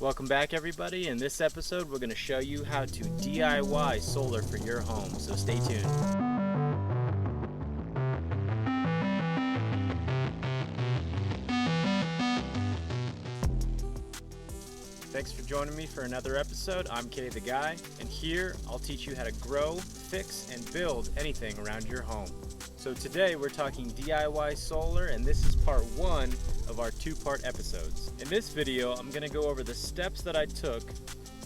Welcome back everybody. In this episode we're going to show you how to DIY solar for your home, so stay tuned. Thanks for joining me for another episode. I'm Kay the Guy, and here I'll teach you how to grow, fix, and build anything around your home. So today we're talking DIY solar, and this is part one of our two-part episodes. In this video, I'm going to go over the steps that I took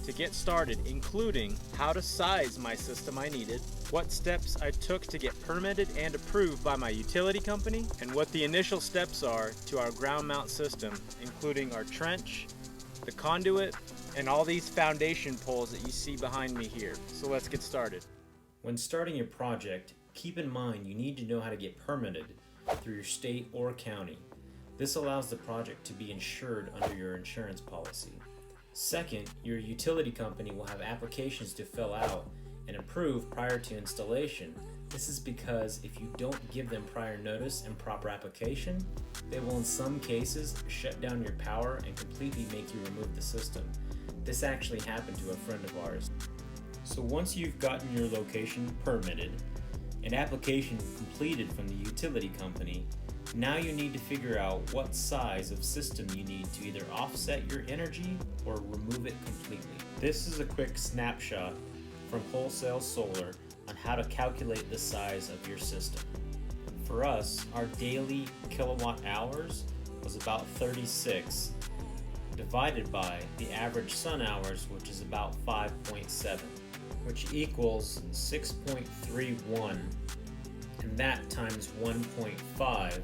to get started, including how to size my system I needed, what steps I took to get permitted and approved by my utility company, and what the initial steps are to our ground mount system, including our trench, the conduit, and all these foundation poles that you see behind me here. So let's get started. When starting your project, keep in mind you need to know how to get permitted through your state or county. This allows the project to be insured under your insurance policy. Second, your utility company will have applications to fill out and approve prior to installation. This is because if you don't give them prior notice and proper application, they will in some cases shut down your power and completely make you remove the system. This actually happened to a friend of ours. So once you've gotten your location permitted, an application completed from the utility company, now you need to figure out what size of system you need to either offset your energy or remove it completely. This is a quick snapshot from Wholesale Solar on how to calculate the size of your system. For us, our daily kilowatt hours was about 36, divided by the average sun hours, which is about 5.7, which equals 6.31, and that times 1.5,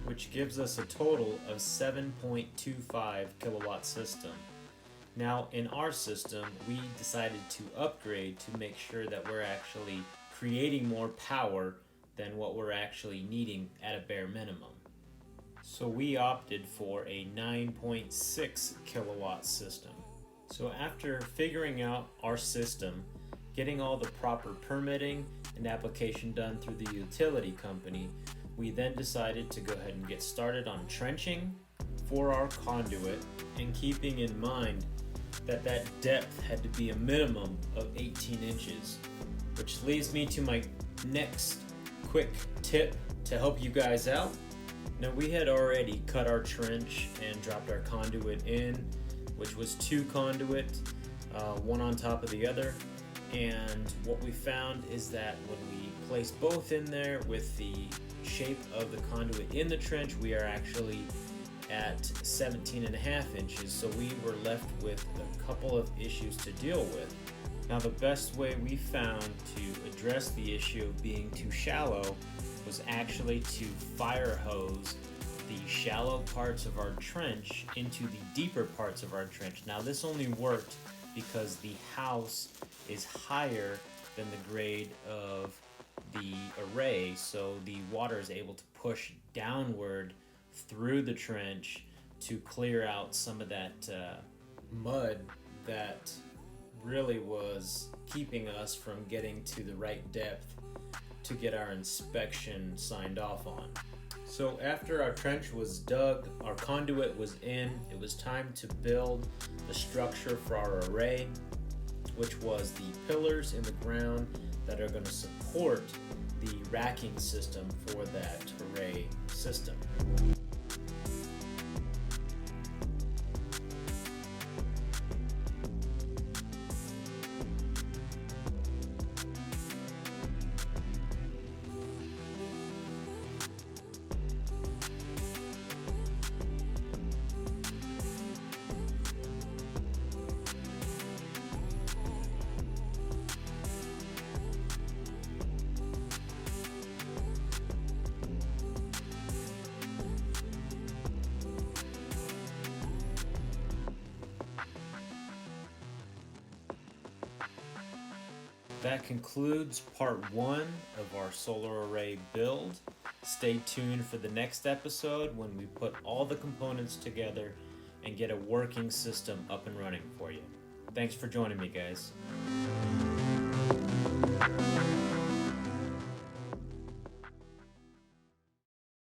which gives us a total of 7.25 kilowatt system. Now in our system, we decided to upgrade to make sure that we're actually creating more power than what we're actually needing at a bare minimum. So we opted for a 9.6 kilowatt system. So after figuring out our system, getting all the proper permitting and application done through the utility company, we then decided to go ahead and get started on trenching for our conduit, and keeping in mind that that depth had to be a minimum of 18 inches, which leads me to my next quick tip to help you guys out. Now we had already cut our trench and dropped our conduit in, which was two conduit, one on top of the other. And what we found is that when we place both in there with the shape of the conduit in the trench, we are actually at 17.5 inches, so we were left with a couple of issues to deal with. Now the best way we found to address the issue of being too shallow was actually to fire hose the shallow parts of our trench into the deeper parts of our trench. Now this only worked because the house is higher than the grade of the array, so the water is able to push downward through the trench to clear out some of that mud that really was keeping us from getting to the right depth to get our inspection signed off on. So after our trench was dug, our conduit was in, it was time to build the structure for our array, which was the pillars in the ground that are going to support the racking system for that array system. That concludes part one of our solar array build. Stay tuned for the next episode when we put all the components together and get a working system up and running for you. Thanks for joining me, guys.